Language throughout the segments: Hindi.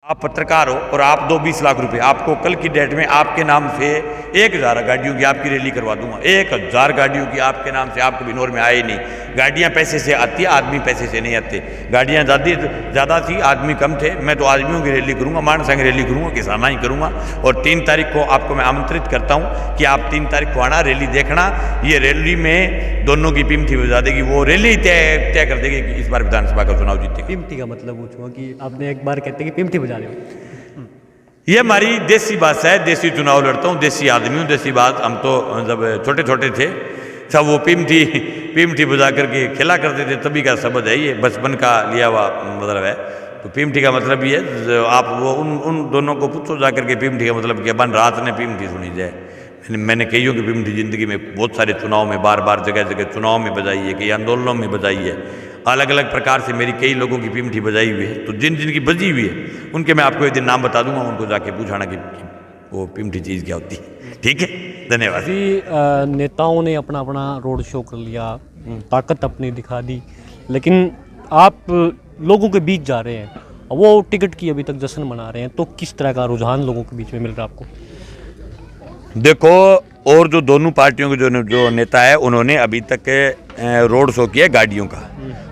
आप पत्रकार हो और आप दो 20 लाख रुपए, आपको कल की डेट में आपके नाम से 1000 गाड़ियों की आपकी रैली करवा दूंगा। 1000 गाड़ियों की आपके नाम से, आपको बिनौर में आए नहीं। गाड़ियां पैसे से आती है, आदमी पैसे से नहीं आते। गाड़ियां ज़्यादा थी, आदमी कम थे। मैं तो आदमियों की रैली करूंगा, मान संघ रैली करूंगा, किसाना ही करूंगा। और 3 तारीख को आपको मैं आमंत्रित करता हूँ कि आप 3 तारीख को आना, रैली देखना। ये रैली में दोनों की पिमठी बजा देगी, वो रैली तय कर देगी कि इस बार विधानसभा का चुनाव जीतेगा। पिमठी का मतलब पूछूंगा कि आपने एक बार कहते कि पिमठी बजा रहे हो, ये हमारी देसी भाषा है। देसी चुनाव लड़ता हूँ, देसी आदमी हूँ, देसी बात। हम तो जब छोटे छोटे थे सब वो पिमठी बजा करके खेला करते थे, तभी का शब्द है ये, बचपन का लिया हुआ मतलब है। तो पिमठी का मतलब ये है, आप वो उन दोनों को पूछो जा करके पिमठी का मतलब क्या। बन रात ने पिमठी सुनी जाए, मैंने कईयों की पिमठी जिंदगी में बहुत सारे चुनाव में बार बार जगह जगह चुनाव में बजाई है, कई आंदोलनों में बजाई है। अलग अलग प्रकार से मेरी कई लोगों की पिमठी बजाई हुई है। तो जिन की बजी हुई है उनके मैं आपको एक दिन नाम बता दूंगा, उनको जाके पूछाना कि वो पिमठी चीज़ क्या होती है। ठीक है, धन्यवाद। अभी नेताओं ने अपना अपना रोड शो कर लिया, ताकत अपनी दिखा दी, लेकिन आप लोगों के बीच जा रहे हैं, वो टिकट की अभी तक जश्न मना रहे हैं, तो किस तरह का रुझान लोगों के बीच में मिल रहा है आपको? देखो, और जो दोनों पार्टियों के जो नेता है उन्होंने अभी तक रोड शो किया गाड़ियों का।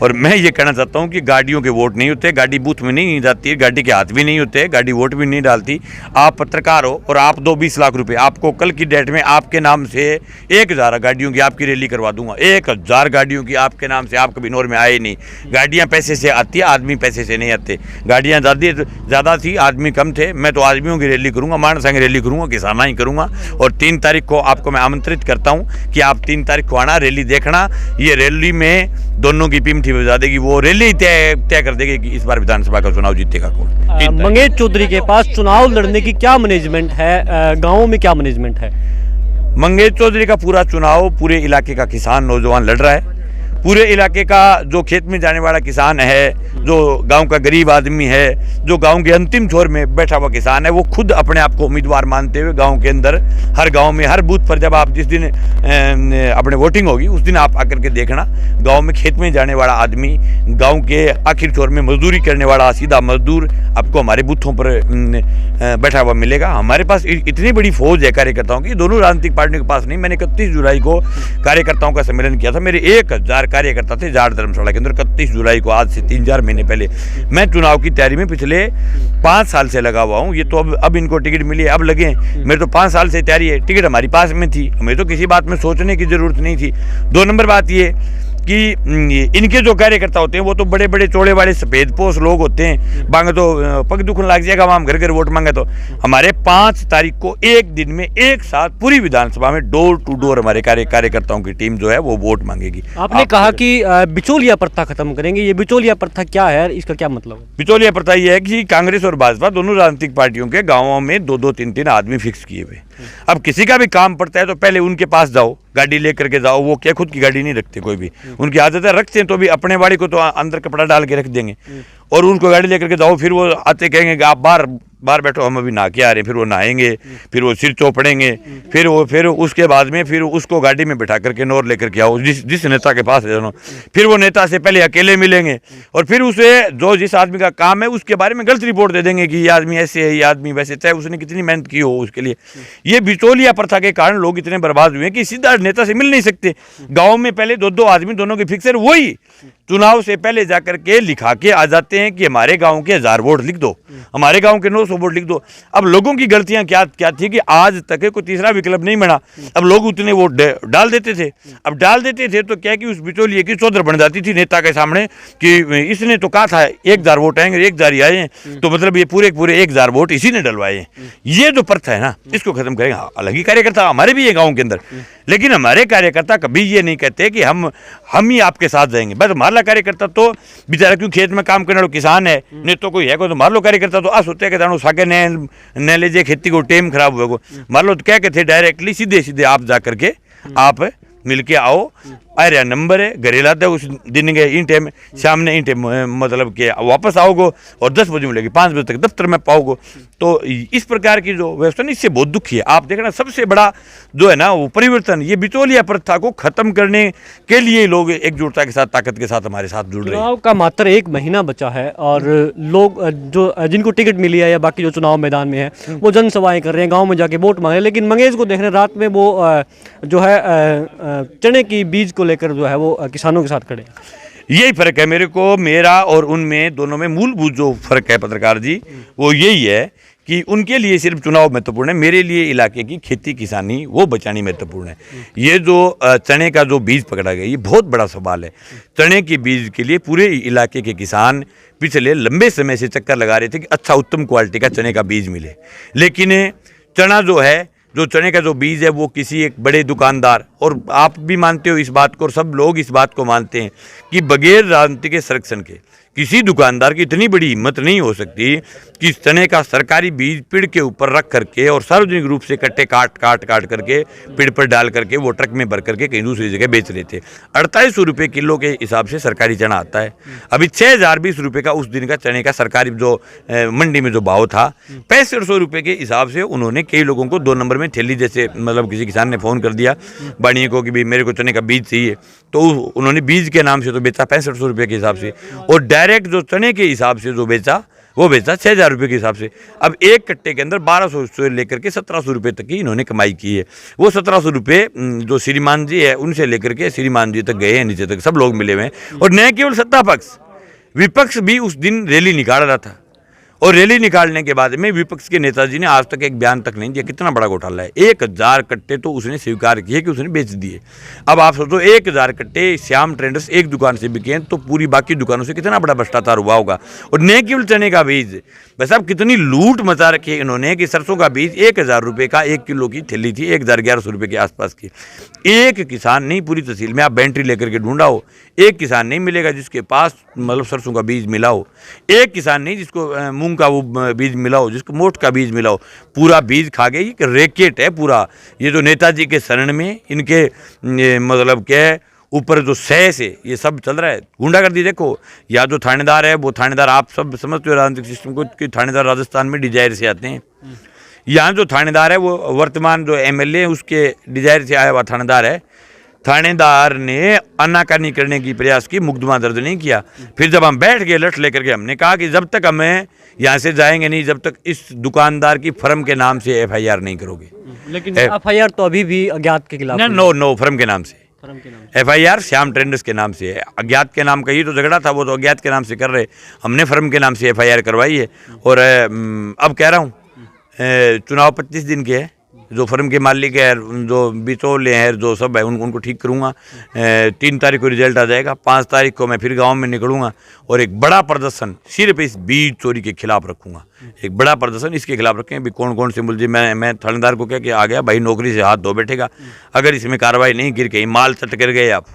और मैं ये कहना चाहता हूँ कि गाड़ियों के वोट नहीं होते, गाड़ी बूथ में नहीं जाती है, गाड़ी के हाथ भी नहीं होते, गाड़ी वोट भी नहीं डालती। आप पत्रकार हो और आप दो 20 लाख रुपए, आपको कल की डेट में आपके नाम से 1000 गाड़ियों की आपकी रैली करवा दूंगा। 1000 गाड़ियों की आपके नाम से, आपको बिनौर में आए नहीं। गाड़ियाँ पैसे से आती है, आदमी पैसे से नहीं आते। गाड़ियाँ ज़्यादा थी, आदमी कम थे। मैं तो आदमियों की रैली करूँगा, मान संघ रैली करूँगा, किसाना ही करूँगा। और 3 तारीख को आपको मैं आमंत्रित करता हूँ कि आप 3 तारीख को आना, रैली देखना। ये रैली में दोनों की पिमठी बजा देगी, वो रैली तय कर देगी कि इस बार विधानसभा का चुनाव जीतेगा कौन। मंगेश चौधरी के पास चुनाव लड़ने की क्या मैनेजमेंट है, गाँव में क्या मैनेजमेंट है? मंगेश चौधरी का पूरा चुनाव पूरे इलाके का किसान नौजवान लड़ रहा है। पूरे इलाके का जो खेत में जाने वाला किसान है, जो गांव का गरीब आदमी है, जो गांव के अंतिम छोर में बैठा हुआ किसान है, वो खुद अपने आप को उम्मीदवार मानते हुए गांव के अंदर, हर गांव में, हर बूथ पर, जब आप जिस दिन अपने वोटिंग होगी उस दिन आप आकर के देखना, गांव में खेत में जाने वाला आदमी, गांव के आखिर छोर में मजदूरी करने वाला सीधा मजदूर आपको हमारे बूथों पर बैठा हुआ मिलेगा। हमारे पास इतनी बड़ी फौज है कार्यकर्ताओं की, दोनों राजनीतिक पार्टियों के पास नहीं। मैंने 31 जुलाई को कार्यकर्ताओं का सम्मेलन किया था। मेरे 1000 कार्यकर्ता थे जाट धर्मशाला के अंदर। 31 जुलाई को, आज से 3-4 महीने पहले। मैं चुनाव की तैयारी में पिछले 5 साल से लगा हुआ हूँ। ये तो अब इनको टिकट मिली है, अब लगे। मेरे तो 5 साल से तैयारी है, टिकट हमारी पास में थी, हमें तो किसी बात में सोचने की जरूरत नहीं थी। 2 नंबर बात ये कि इनके जो कार्यकर्ता होते हैं वो तो बड़े बड़े चौड़े वाले सफेद पोष लोग होते हैं, मांगे तो पग दुखन लग जाएगा, हम घर घर वोट मांगे तो। हमारे 5 तारीख को एक दिन में एक साथ पूरी विधानसभा में डोर टू डोर हमारे कार्यकर्ताओं की टीम जो है वो वोट मांगेगी। आपने कहा कि बिचौलिया प्रथा खत्म करेंगे, ये बिचौलिया प्रथा क्या है, इसका क्या मतलब है? बिचौलिया प्रथा ये है कि कांग्रेस और भाजपा दोनों राजनीतिक पार्टियों के गाँवों में 2-2, 3-3 आदमी फिक्स किए हुए। अब किसी का भी काम पड़ता है तो पहले उनके पास जाओ, गाड़ी लेकर के जाओ। वो क्या खुद की गाड़ी नहीं रखते, कोई भी उनकी आदत है, रखते हैं तो भी अपने वाड़ी को तो अंदर कपड़ा डाल के रख देंगे और उनको गाड़ी लेकर के जाओ। फिर वो आते कहेंगे कि आप बाहर बैठो, हम अभी नहा के आ रहे हैं। फिर वो नहाएंगे, फिर वो सिर चौपड़ेंगे, फिर उसके बाद में फिर उसको गाड़ी में बैठा करके नौर लेकर के आओ जिस नेता के पास है। फिर वो नेता से पहले अकेले मिलेंगे और फिर उसे जो जिस आदमी का काम है उसके बारे में गलत रिपोर्ट दे देंगे कि ये आदमी ऐसे है, ये आदमी वैसे, चाहे उसने कितनी मेहनत की हो उसके लिए। ये बिचौलिया प्रथा के कारण लोग इतने बर्बाद हुए हैं कि सीधा नेता से मिल नहीं सकते। गाँव में पहले 2-2 आदमी दोनों के फिक्सर, वही चुनाव से पहले जाकर के लिखा के आ जाते हैं कि हमारे गांव के 1000 वोट लिख दो, हमारे गांव के 900 वोट लिख दो। अब लोगों की गलतियां क्या थी कि आज तक कोई तीसरा विकल्प नहीं बना। अब लोग उतने वोट डाल देते थे। अब डाल देते थे तो क्या कि उस बिचौलिए की चौधर बन जाती थी नेता के सामने कि इसने तो कहा था 1000 वोट आएंगे, 1000 ही आए हैं, तो मतलब ये पूरे 1000 वोट इसी ने डलवाए हैं। ये जो प्रथा है ना, इसको खत्म करेंगे। अलग ही कार्यकर्ता हमारे भी है गाँव के अंदर, लेकिन हमारे कार्यकर्ता कभी ये नहीं कहते कि हम ही आपके साथ जाएंगे। बस हमारा कार्यकर्ता तो बेचारा क्यों खेत में काम करने वाला किसान है, नहीं तो कोई है कोई तो मार लो कार्यकर्ता तो आ सोते के जानो साके ने ले जे खेती को टेम खराब हुआ को मार लो, तो क्या कहते डायरेक्टली सीधे आप जा करके आप मिल के आओ, आर्या नंबर है, घरे लाते उस दिन के इन टाइम शाम ने इन टाइम मतलब कि वापस आओगे और 10 बजे मिलेगी, 5 बजे तक दफ्तर में पाओगे। तो इस प्रकार की जो व्यवस्था इससे बहुत दुखी है। आप देखना सबसे बड़ा जो है ना वो परिवर्तन, ये बिचौलिया प्रथा को खत्म करने के लिए लोग एकजुटता के साथ, ताकत के साथ हमारे साथ जुड़ रहे हैं। चुनाव का मात्र 1 महीना बचा है और लोग जो जिनको टिकट मिली है या बाकी जो चुनाव मैदान में है वो जनसभाएं कर रहे हैं, गांव में जाके वोट मांग रहे हैं। लेकिन मंगेश को देख रहे हैं रात में वो जो है चने की बीज को लेकर जो है वो किसानों के साथ खड़े हैं। यही फर्क है मेरे को, मेरा और उनमें दोनों में मूलभूत जो फर्क है पत्रकार जी, वो यही है कि उनके लिए सिर्फ चुनाव महत्वपूर्ण है, मेरे लिए इलाके की खेती किसानी वो बचानी महत्वपूर्ण है। ये जो चने का जो बीज पकड़ा गया ये बहुत बड़ा सवाल है। चने के बीज के लिए पूरे इलाके के किसान पिछले लंबे समय से चक्कर लगा रहे थे कि अच्छा उत्तम क्वालिटी का चने का बीज मिले, लेकिन चना जो है, जो चने का जो बीज है वो किसी एक बड़े दुकानदार, और आप भी मानते हो इस बात को और सब लोग इस बात को मानते हैं कि बगैर राजनीतिक संरक्षण के किसी दुकानदार की इतनी बड़ी हिम्मत नहीं हो सकती कि चने का सरकारी बीज पेड़ के ऊपर रख करके और सार्वजनिक रूप से कट्टे काट करके पेड़ पर डाल करके वो ट्रक में भर करके कहीं दूसरी जगह बेच रहे थे। 4800 रुपये किलो के हिसाब से सरकारी चना आता है। अभी 6020 रुपये का उस दिन का चने का सरकारी जो मंडी में जो भाव था, 6500 रुपये के हिसाब से उन्होंने कई लोगों को 2 नंबर में थैली, जैसे मतलब किसी किसान ने फ़ोन कर दिया बाड़ियों को कि भाई मेरे को चने का बीज चाहिए, तो उन्होंने बीज के नाम से तो बेचा 6500 रुपये के हिसाब से, और डायरेक्ट जो चने के हिसाब से जो बेचा वो बेचा 6000 रुपये के हिसाब से। अब एक कट्टे के अंदर 1200 से लेकर के 1700 रुपये तक की इन्होंने कमाई की है। वो 1700 रुपये जो श्रीमान जी है उनसे लेकर के श्रीमान जी तक गए हैं, नीचे तक सब लोग मिले हुए हैं। और न केवल सत्ता पक्ष, विपक्ष भी उस दिन रैली निकाल रहा था, और रैली निकालने के बाद में विपक्ष के नेताजी ने आज तक एक बयान तक नहीं दिया। कितना बड़ा घोटाला है। 1000 कट्टे तो उसने स्वीकार किए कि उसने बेच दिए। अब आप सोचो 1000 कट्टे श्याम ट्रेडर्स एक दुकान से बिके हैं, तो पूरी बाकी दुकानों से कितना बड़ा भ्रष्टाचार हुआ होगा। और न केवल चने का बीज, बस अब कितनी लूट मचा रखी है इन्होंने कि सरसों का बीज 1000 रुपये का 1 किलो की थैली थी, 1100 रुपये के आसपास की। एक किसान नहीं पूरी तहसील में आप बैटरी लेकर के ढूंढा हो, एक किसान नहीं मिलेगा जिसके पास मतलब सरसों का बीज मिला हो, एक किसान नहीं जिसको मूंग का वो बीज मिला हो, जिसको मोठ का बीज मिला हो। पूरा बीज खा गए। ये रैकेट है पूरा। ये जो नेताजी के शरण में इनके मतलब क्या ऊपर जो सह से ये सब चल रहा है, गुंडागर्दी देखो। या जो थानेदार है वो थानेदार, आप सब समझते हो राजनीतिक सिस्टम को कि थानेदार राजस्थान में डिजायर से आते हैं। यहाँ जो थानेदार है वो वर्तमान जो एमएलए है उसके डिजायर से आया हुआ थानेदार है। थानेदार ने आनाकानी करने की प्रयास की, मुकदमा दर्ज नहीं किया। फिर जब हम बैठ गए लठ लेकर के, हमने कहा कि जब तक हमें यहाँ से जाएंगे नहीं जब तक इस दुकानदार की फर्म के नाम से एफआईआर नहीं करोगे। लेकिन एफआईआर तो अभी भी अज्ञात के खिलाफ नो फर्म के नाम से, एफआईआर श्याम ट्रेडर्स के नाम से है। अज्ञात के नाम का ही तो झगड़ा था, वो तो अज्ञात के नाम से कर रहे। हमने फर्म के नाम से एफआईआर करवाई है। और अब कह रहा हूँ चुनाव 25 दिन के है। जो फर्म के मालिक है, जो बिचौले हैं, जो सब है, उनको ठीक करूँगा। 3 तारीख को रिजल्ट आ जाएगा। 5 तारीख को मैं फिर गांव में निकलूँगा और एक बड़ा प्रदर्शन सिर्फ इस बीज चोरी के खिलाफ रखूँगा। एक बड़ा प्रदर्शन इसके खिलाफ रखें भी कौन से मुलजिम। मैं थानेदार को कह के आ गया भाई, नौकरी से हाथ धो बैठेगा। अगर इसमें कार्रवाई नहीं गिर गई, माल चट कर गए आप,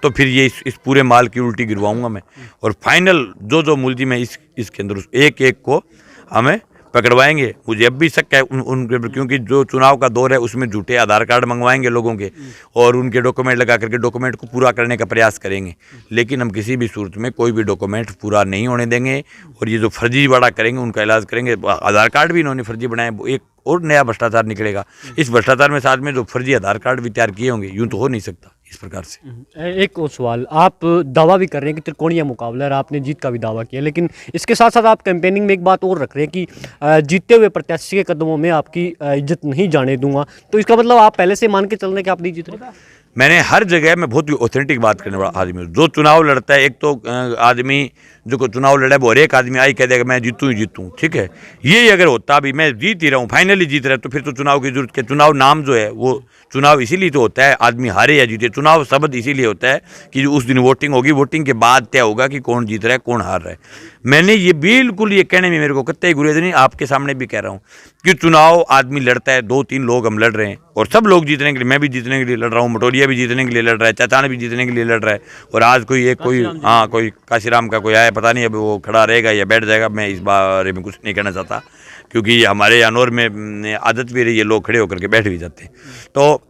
तो फिर ये इस पूरे माल की उल्टी गिरवाऊँगा मैं। और फाइनल जो मुलजिम है इसके अंदर एक एक को हमें पकड़वाएंगे। मुझे अब भी शक है उनके, क्योंकि जो चुनाव का दौर है उसमें झूठे आधार कार्ड मंगवाएंगे लोगों के और उनके डॉक्यूमेंट लगा करके डॉक्यूमेंट को पूरा करने का प्रयास करेंगे। लेकिन हम किसी भी सूरत में कोई भी डॉक्यूमेंट पूरा नहीं होने देंगे। और ये जो फर्जीवाड़ा करेंगे उनका इलाज करेंगे। आधार कार्ड भी इन्होंने फर्जी बनाए, एक और नया भ्रष्टाचार निकलेगा। इस भ्रष्टाचार में साथ में जो फर्जी आधार कार्ड भी तैयार किए होंगे, यूँ तो हो नहीं सकता इस प्रकार से। एक और सवाल, आप दावा भी कर रहे हैं कि त्रिकोणीय मुकाबला है, आपने जीत का भी दावा किया, लेकिन इसके साथ साथ आप कैंपेनिंग में एक बात और रख रहे हैं कि जीते हुए प्रत्याशी के कदमों में आपकी इज्जत नहीं जाने दूंगा। तो इसका मतलब आप पहले से मान के चल रहे हैं कि आप नहीं जीत रहे? मैंने हर जगह में बहुत ही ऑथेंटिक बात करने वाला आदमी हूँ। जो चुनाव लड़ता है, एक तो आदमी जो को चुनाव लड़ा है वो हर एक आदमी आई कह देगा मैं जीतूँ ही जीतूँ, ठीक है। ये अगर होता भी मैं जीत ही रहा हूँ, फाइनली जीत रहा है, तो फिर तो चुनाव की जरूरत क्या। चुनाव नाम जो है वो चुनाव इसीलिए तो होता है, आदमी हारे या जीते। चुनाव शब्द इसीलिए होता है कि उस दिन वोटिंग होगी, वोटिंग के बाद तय होगा कि कौन जीत रहा है कौन हार रहा है। मैंने ये बिल्कुल ये कहने में मेरे को कतई गुरेज नहीं, आपके सामने भी कह रहा हूँ कि चुनाव आदमी लड़ता है, 2-3 लोग हम लड़ रहे हैं और सब लोग जीतने के लिए, मैं भी जीतने के लिए लड़ रहा हूँ, मटोरिया भी जीतने के लिए लड़ रहा है, चाचान भी जीतने के लिए लड़ रहा है। और आज कोई कोई काशीराम का कोई आया, पता नहीं अब वो खड़ा रहेगा या बैठ जाएगा। मैं इस बारे में कुछ नहीं कहना चाहता, क्योंकि हमारे अनौर में आदत भी रही है लोग खड़े होकर के बैठ भी जाते हैं। तो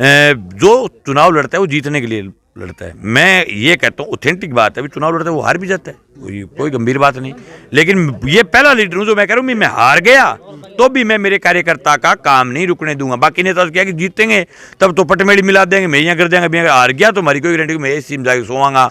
जो चुनाव लड़ता है वो जीतने के लिए लड़ता है। मैं ये कहता हूँ ऑथेंटिक बात है, अभी चुनाव लड़ता है वो हार भी जाता है, कोई गंभीर बात नहीं। लेकिन ये पहला लीडर हूँ जो मैं कह रहा हूँ मैं हार गया तो भी मैं मेरे कार्यकर्ता का काम नहीं रुकने दूंगा। बाकी नेता तो क्या कि जीतेंगे तब तो पटमेड़ी मिला देंगे, मैं यहाँ कर देंगे, अभी अगर हार गया तो हमारी कोई गारंटी, मैं इस सीम जाके सोवांगा,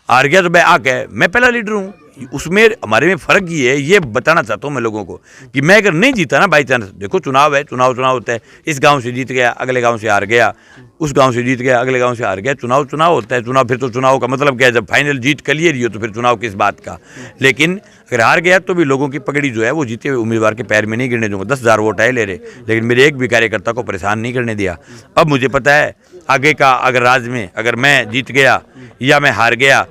हार गया तो मैं आके मैं पहला लीडर हूँ। उसमें हमारे में फ़र्क ये है, ये बताना चाहता हूँ मैं लोगों को कि मैं अगर नहीं जीता ना बाई चांस, देखो चुनाव है, चुनाव होता है, इस गांव से जीत गया अगले गांव से हार गया, उस गांव से जीत गया अगले गांव से हार गया, चुनाव होता है। चुनाव फिर तो चुनाव का मतलब क्या है, जब फाइनल जीत कर लिए रही हो तो फिर चुनाव किस बात का। लेकिन अगर हार गया तो भी लोगों की पगड़ी जो है वो जीते हुए उम्मीदवार के पैर में नहीं गिरने दूंगा। 10,000 वोट आए ले रहे, लेकिन मेरे एक भी कार्यकर्ता को परेशान नहीं करने दिया। अब मुझे पता है आगे का, अगर राज्य में अगर मैं जीत गया या मैं हार गया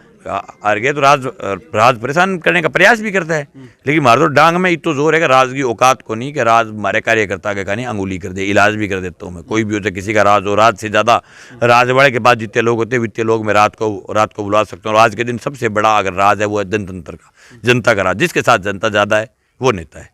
तो राज परेशान करने का प्रयास भी करता है, लेकिन मार दो डांग में इतना जोर है कि राज की औकात को नहीं कि राज हमारे कार्यकर्ता के कहानी अंगुली कर दे, इलाज भी कर देता हूँ मैं। कोई भी होता है किसी का राज हो, राज से ज़्यादा राज वाले के पास जितने लोग होते हैं वित्तीय लोग मैं रात को बुला सकता हूँ। आज के दिन सबसे बड़ा अगर राज है वो है जनतंत्र का, जनता का राज। जिसके साथ जनता ज़्यादा है वो नेता है।